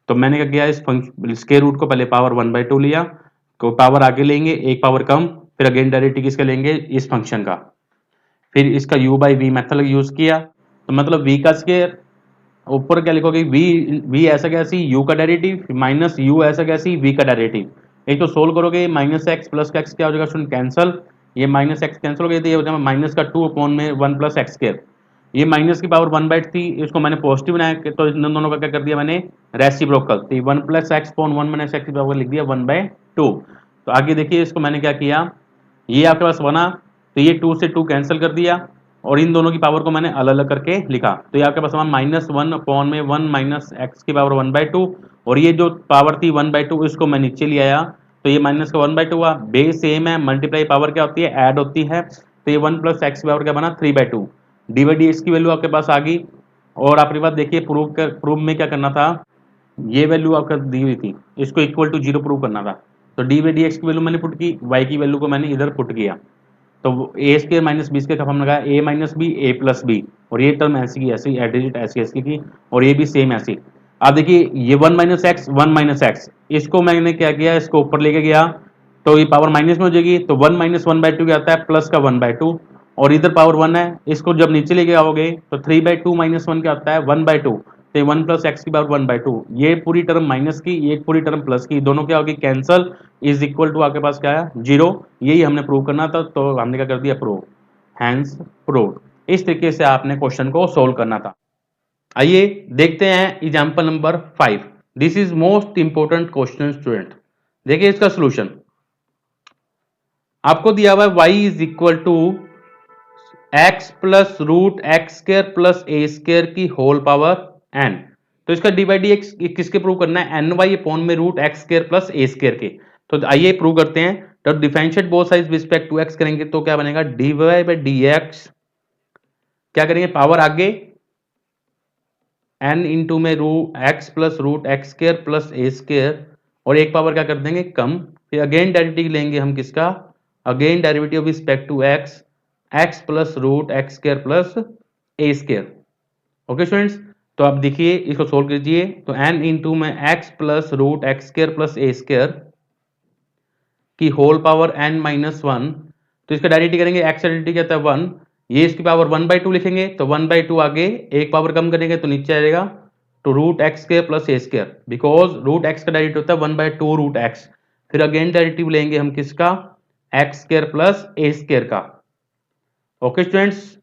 तो मैंने क्या किया, इस फंक्शन स्क्वायर रूट को पहले पावर 1/2 लिया, तो पावर आगे लेंगे, एक पावर कम, फिर अगेन डायरेक्टली किसका लेंगे, इस फंक्शन का, फिर इसका u by v method use किया। तो मतलब v का स्क्वायर, ऊपर क्या लिखोगे, v ऐसा कैसी u का डेरिवेटिव माइनस u ऐसा कैसी v का डेरिवेटिव। एक तो सोल्व करोगे माइनस एक्स प्लस एक्स क्या हो जाएगा स्टूडेंट, कैंसल, ये माइनस एक्स कैंसिल हो गया, तो ये हो जाएगा माइनस का 2 अपॉन में 1 प्लस एक्स स्क्वायर। ये माइनस की पावर 1/2 थी, इसको मैंने पॉजिटिव बनाया, तो इन दोनों का क्या कर दिया मैंने, रेसिप्रोकल, तो 1 plus x upon 1 minus x की पावर लिख दिया 1/2। तो आगे देखिए इसको मैंने क्या किया, ये आपके पास बना, तो ये 2 से 2 कैंसिल कर दिया और इन दोनों की पावर को मैंने अलग अलग करके लिखा। तो ये आपके पास माइनस 1 अपॉन में 1 माइनस एक्स की पावर 1/2, और ये जो पावर थी 1/2 इसको मैं नीचे ले आया, तो ये माइनस का 1/2 हुआ, बेस सेम है, मल्टीप्लाई पावर क्या होती है, ऐड होती है, तो ये 1 प्लस एक्स की पावर क्या बना 3/2, डी बाई डी एक्स की वैल्यू आपके पास आ गई। और आपके पास देखिए प्रूफ में क्या करना था, ये वैल्यू आपका दी हुई थी, इसको इक्वल टू 0 प्रूव करना था, तो डी बाई डी एक्स की वैल्यू मैंने पुट की, वाई की वैल्यू को मैंने इधर पुट किया, तो ए स्क्र माइनस बी स्क्र का फॉर्म लगाया, ए minus b a plus B, और ये टर्म ऐसी की ऐसी एडिट ऐसी ऐसी की, और ये भी सेम ऐसी। अब देखिए ये 1 - x इसको मैंने क्या किया, इसको ऊपर लेके गया, तो ये पावर माइनस में हो जाएगी, तो 1 - 1/2 क्या आता है, प्लस का 1/2, और इधर पावर 1 है, इसको जब नीचे लेके आओगे तो 3/2 - 1 क्या आता है 1/2, तो 1 प्लस एक्स की पावर 1/2, ये पूरी टर्म माइनस की, ये पूरी टर्म प्लस की, दोनों क्या होगी कैंसल, इज इक्वल टू आपके पास क्या है 0। यही हमने प्रूव करना था, तो हमने क्या कर दिया, प्रूव, हैंस प्रूव। इस तरीके से आपने क्वेश्चन को सोल्व करना था। आइए देखते हैं example number 5। This is most important question student. देखिए इसका सोल्यूशन आपको दिया हुआ है, y is equal to x plus root x square plus A square की होल पावर n। तो इसका डी बाई डी एक्स किसके प्रूव करना है, एन वाई अपॉन में रूट एक्स स्क्र प्लस ए स्क्र के। तो आइए प्रूव करते हैं। तो differentiate both sides respect to x करेंगे तो क्या बनेगा, D Y by D X, क्या करेंगे पावर आगे n इंटू में root X plus root x square plus ए स्क्र, और एक पावर क्या कर देंगे कम, फिर अगेन डेरिवेटिव लेंगे हम किसका, again derivative respect to X, X plus root x square plus A square. Okay students, तो आप देखिए इसको सोल्व कीजिए, तो n इंटू में x plus root x square plus ए स्क्र की होल पावर n माइनस 1, तो इसका डायरेक्टली करेंगे, x डायरेक्टली क्या होता है 1, ये इसकी पावर 1/2 लिखेंगे, तो 1/2 आगे एक पावर कम करेंगे तो नीचे आएगा, तो root x square plus A square, because root X का डायरेक्टिव होता है 1/2 रूट एक्स, फिर अगेन डायरेक्टिव लेंगे हम किसका, एक्स स्क्र प्लस ए स्क्र का। ओके स्टूडेंट्स,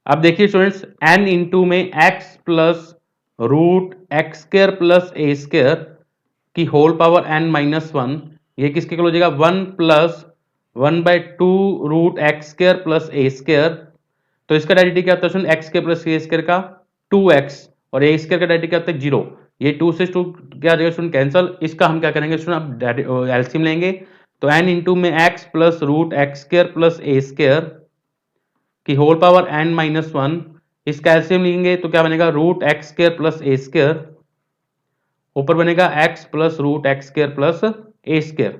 अब देखिए स्टूडेंट्स, n इंटू में x plus root x square plus ए स्क्र की होल पावर n माइनस 1, ये किसके इक्वल हो जाएगा 1 plus 1/2 root x square plus ए स्क्र। तो इसका डायरेक्टिव क्या होता है, एक्स स्क्र प्लस ए स्क्र का 2x, और ए स्क्र का डायरेक्टिव क्या होता है 0, ये 2 से 2 क्या आ जाएगा स्टूडेंट कैंसल। इसका हम क्या करेंगे स्टूडेंट, अब एलसीएम लेंगे, तो n इंटू में x plus root x square plus ए स्क्र की होल पावर n माइनस 1, इसका एलसीएम लेंगे तो क्या बनेगा, रूट एक्स स्क्र प्लस ए स्क्र, ऊपर बनेगा x plus root x square plus ए स्क्र।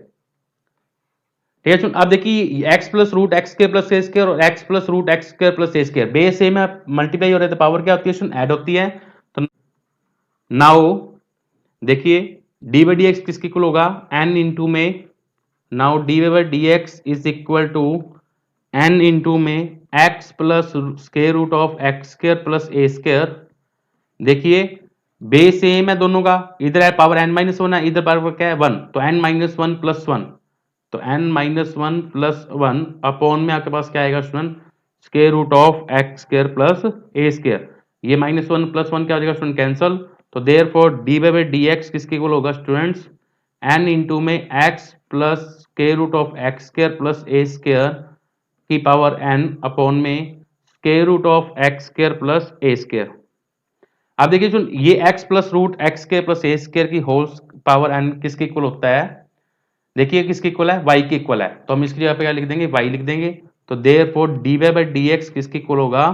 ठीक है, अब देखिए x plus root x square plus ए स्क्र और x plus root x square plus ए स्क्र बेस सेम है, मल्टीप्लाई हो रहा है, तो पावर क्या होती है, ऐड होती है। तो नाउ देखिए डी बाई डी एक्स किसके इक्वल होगा, n इंटू में, now d by D x is equal to n into में x plus square root of x square plus A square. देखिए बेस सेम है दोनों का, इधर है पावर n माइनस 1 है, इधर पावर क्या है 1, तो n माइनस 1 प्लस 1, तो n माइनस 1 प्लस 1 अपॉन में आपके पास क्या आएगा student, square root of x square plus A square, ये माइनस 1 प्लस 1 क्या हो जाएगा स्टूडेंट कैंसल, तो therefore d by D x किसके इक्वल होगा स्टूडेंट्स, n इंटू में x plus square root of x square plus A square की पावर n अपॉन में square root of x square plus A square. अब देखिए सुन, ये x plus root x square plus ए स्क्र की होल पावर n किसके इक्वल होता है, देखिए किसके इक्वल है, y के इक्वल है, तो हम इसकी जगह पे क्या लिख देंगे, y लिख देंगे, तो therefore d Y by D x किसके इक्वल होगा,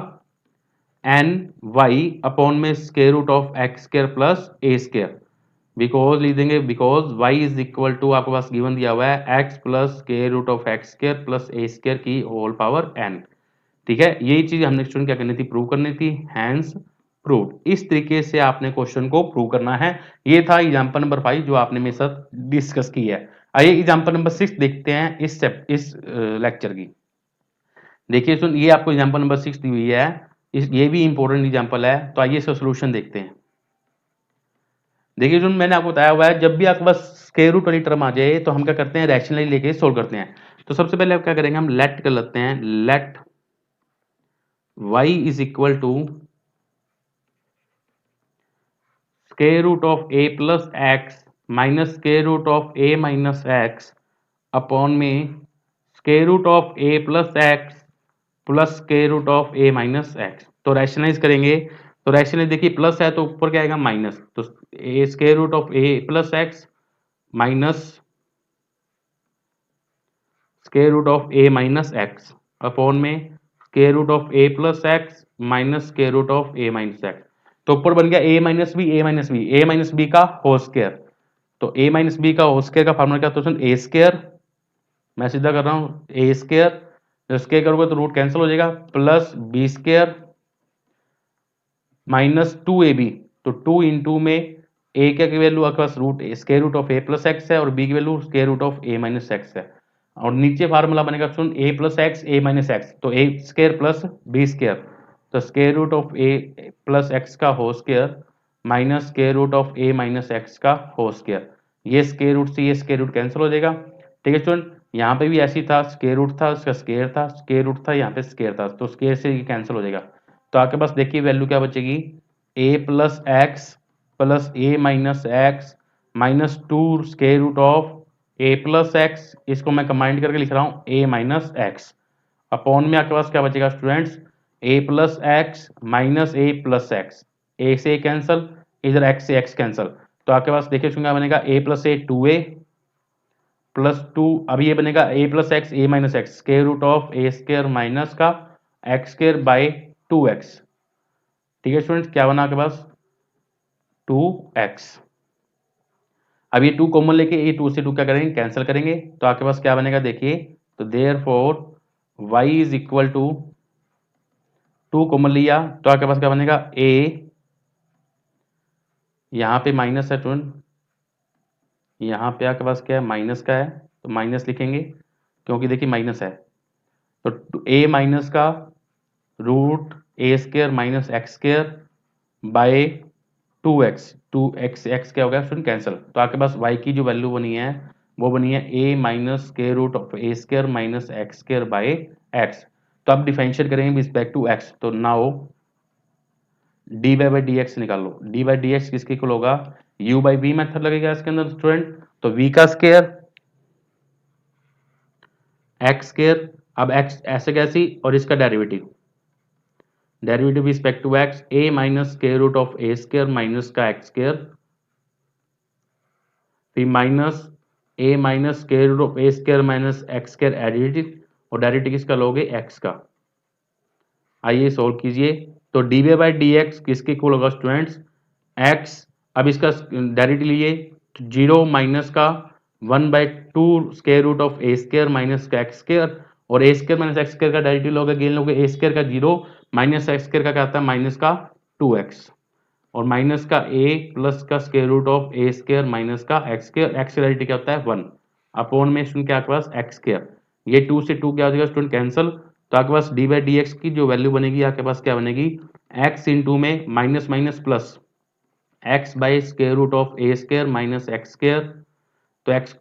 n y अपॉन में square root of x square plus A square. Because लिख देंगे because y is equal to आपके पास गिवन दिया हुआ है x plus square root of x square plus a square की होल पावर एन। ठीक है, यही चीज हमने स्टूडेंट क्या करनी थी, प्रूव करनी थी, हैंस प्रूव्ड। इस तरीके से आपने क्वेश्चन को प्रूव करना है। ये था एग्जांपल नंबर 5 जो आपने मेरे साथ डिस्कस की है। आइए एग्जांपल नंबर 6 देखते हैं इस लेक्चर की। देखिए सुन, ये आपको एग्जांपल नंबर 6 दी हुई है, ये भी इंपॉर्टेंट एग्जांपल है। तो आइए इसका सोल्यूशन देखते हैं। देखिए जो मैंने आपको बताया हुआ है, जब भी आपके पास स्क्वायर रूट वाली टर्म आ जाए तो हम क्या करते हैं, रैशनली लेके सोल्व करते हैं। तो सबसे पहले आप क्या करेंगे, हम लेट कर लेते हैं, let y is equal to square root of a plus x minus square root of a minus x upon में square root of a plus x plus square root of a minus x. तो रैशनलाइज करेंगे, तो रैशनलाइज देखिए प्लस है तो ऊपर क्या आएगा माइनस, तो a square root of a plus x minus square root of a minus x upon में square root of a plus x minus square root of a minus x. तो ऊपर बन गया a minus B, a minus B का होल स्क्वायर। तो a माइनस बी का होल स्क्वायर का फॉर्मूला क्या होता है, a स्क्वायर, मैं सीधा कर रहा हूँ a स्क्वायर, जब स्क्वायर करोगे तो रूट कैंसिल हो जाएगा, plus B square minus 2ab। तो 2 इंटू में a क्या की वैल्यू आपके पास root square root of a plus x है और b की value square root of a minus x है। और नीचे फार्मूला बनेगा सुन a plus x a minus x, तो a square plus b square, तो square root of a plus x का whole square minus square root of a minus x का होल स्क्वायर। ये स्क्वायर रूट से ये स्क्वायर रूट कैंसिल हो जाएगा। ठीक है स्टूडेंट, यहाँ पे भी ऐसी था, स्क्वायर रूट था, उसका स्क्वायर था, स्क्वायर रूट था, यहाँ पे स्क्वायर था, तो स्क्वायर से ये कैंसिल हो जाएगा। तो आपके पास देखिए वैल्यू क्या बचेगी, a plus x plus a minus x minus 2 square root of a plus x, इसको मैं कंबाइंड करके लिख रहा हूँ a माइनस एक्स अपॉन में आपके पास क्या बचेगा students, a plus x minus a plus x, a से कैंसिल, इधर x से x कैंसिल। तो आपके पास देखिए क्या बनेगा, a plus a 2a plus 2, अब ये बनेगा a plus x a minus x square root of a square minus का एक्स स्क्वायर बाई 2x। ठीक है स्टूडेंट्स, क्या बना आपके पास 2x। अब ये 2 कॉमन लेके ये 2 से 2 क्या करेंगे, कैंसिल करेंगे, तो आपके पास क्या बनेगा देखिए, तो therefore y is equal to 2 common लिया तो आपके पास क्या बनेगा a, यहाँ पे माइनस है स्टूडेंट, यहाँ पे आपके पास क्या है माइनस का है, तो माइनस लिखेंगे क्योंकि देखिए माइनस है। तो a माइनस का root a square minus x square by 2x, 2x x क्या हो गया स्टूडेंट कैंसिल। तो आपके पास y की जो वैल्यू बनी है वो बनी है a minus square root of a square minus x square by x. तो आप डिफरेंशिएट करेंगे रिस्पेक्ट टू x, तो now d Y by D x निकाल लो, डी बाई डी एक्स किसके इक्वल होगा, u बाई वी मेथड लगेगा इसके अंदर स्टूडेंट, तो v का स्क्वायर एक्स स्क्वायर, अब x ऐसे कैसी और इसका derivative, derivative respect to x a minus square root of a square minus का एक्स स्क्वायर, फिर minus a minus square root of a square minus x square derivative, और डेरिवेटिव किसका लोगे x का। आइए सोल्व कीजिए, तो d v by D x किसके इक्वल होगा स्टूडेंट्स, x, अब इसका डेरिवेटिव लिए, जीरो माइनस का 1/2 square root of a square minus का एक्स स्क्वायर, और a square minus x square का डेरिवेटिव लोगे गेन लोगे ए स्क्वायर का जीरो माइनस एक्स स्क्वायर का क्या आता है माइनस का 2x, और माइनस का a प्लस का square root of a square minus का एक्स स्क्वायर, एक्स डेरिवेटिव क्या होता है 1 अपॉन में स्टूडेंट क्या आपके पास एक्स स्क्वायर, ये 2 से 2 क्या हो जाएगा स्टूडेंट कैंसिल। तो आपके पास डी बाई डी एक्स की जो वैल्यू बनेगी आपके पास क्या बनेगी, x इंटू में minus minus plus x by square root of a square minus x square, तो x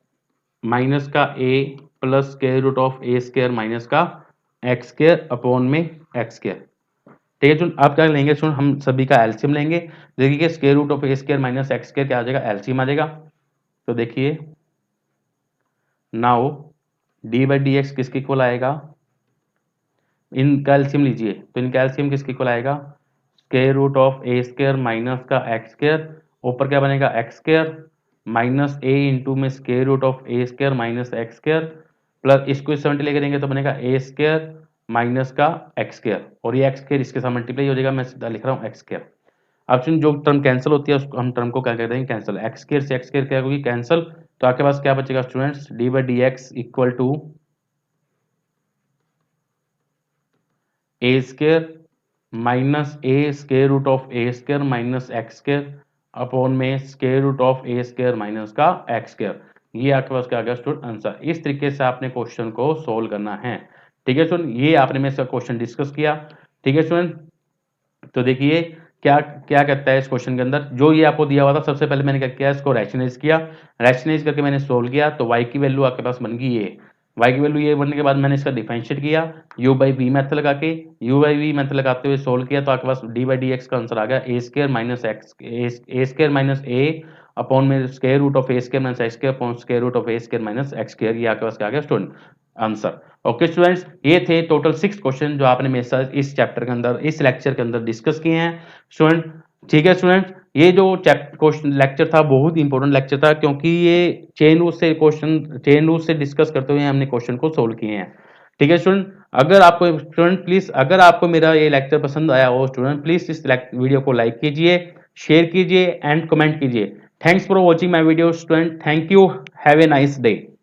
माइनस का a plus square root of a square minus का एक्स स्क्वायर अपॉन में एक्स स्क्वायर। ठीक है सुन, अब क्या लेंगे सुन, हम सभी का एलसीएम लेंगे। देखिए square root of a square minus x square क्या आ जाएगा, एलसीएम आ जाएगा। तो देखिए now d by D x किसके इक्वल आएगा, इनका एलसीएम लीजिए, तो इनका एलसीएम किसके इक्वल आएगा, square root of a square minus का एक्स स्क्वायर, ऊपर क्या बनेगा x square minus a into में square root of a square minus x square, plus इसको 70 लेकर देंगे तो बनेगा ए स्क्वायर माइनस का एक्स स्क्वायर, और ये एक्स स्क्वायर इसके साथ मल्टीप्लाई हो जाएगा, मैं सीधा लिख रहा हूँ एक्स स्क्वायर। ऑप्शन जो टर्म कैंसिल होती है उसको हम टर्म को क्या कहते हैं, कैंसिल। एक्स स्क्वायर से एक्स स्क्वायर क्या होगी, कैंसिल। तो आपके पास क्या बचेगा students, d by D x equal to a square minus a square root of a square minus x square upon में square root of a square minus का एक्स स्क्वायर। ये आपके पास क्या आ गया स्टूडेंट, आंसर। इस तरीके से आपने क्वेश्चन को सोल्व करना है। ठीक है स्टूडेंट, ये आपने मेरे साथ क्वेश्चन डिस्कस किया। ठीक है स्टूडेंट, तो देखिए क्या क्या कहता है इस क्वेश्चन के अंदर, जो ये आपको दिया हुआ था सबसे पहले मैंने क्या किया, इसको रैशनलाइज किया। रैशनलाइज करके मैंने सोल्व किया तो y की वैल्यू आपके पास बन गई ये। y की वैल्यू ये बनने के बाद मैंने इसका डिफरेंशिएट किया u बाई वी मेथड लगा के। u बाई वी मेथड लगाते हुए सोल्व किया तो आपके पास d बाई डी एक्स का आंसर आ गया a square minus x, a square minus a upon में square root of a square minus x square upon square root of a square minus x square. ये आपके पास क्या आ गया स्टूडेंट, आंसर। ओके स्टूडेंट्स, ये थे टोटल 6 क्वेश्चन जो आपने मेरे साथ इस चैप्टर के अंदर, इस लेक्चर के अंदर डिस्कस किए हैं स्टूडेंट। ठीक है स्टूडेंट्स, ये जो क्वेश्चन लेक्चर था बहुत इंपॉर्टेंट लेक्चर था, क्योंकि ये चेन रूल से क्वेश्चन, चेन रूल से डिस्कस करते हुए हमने क्वेश्चन को सोल्व किए हैं। ठीक है स्टूडेंट, अगर आपको स्टूडेंट प्लीज, अगर आपको मेरा ये लेक्चर पसंद आया हो स्टूडेंट, प्लीज इस वीडियो को लाइक कीजिए, शेयर कीजिए एंड कमेंट कीजिए। Thanks for watching my video student, thank you, have a nice day.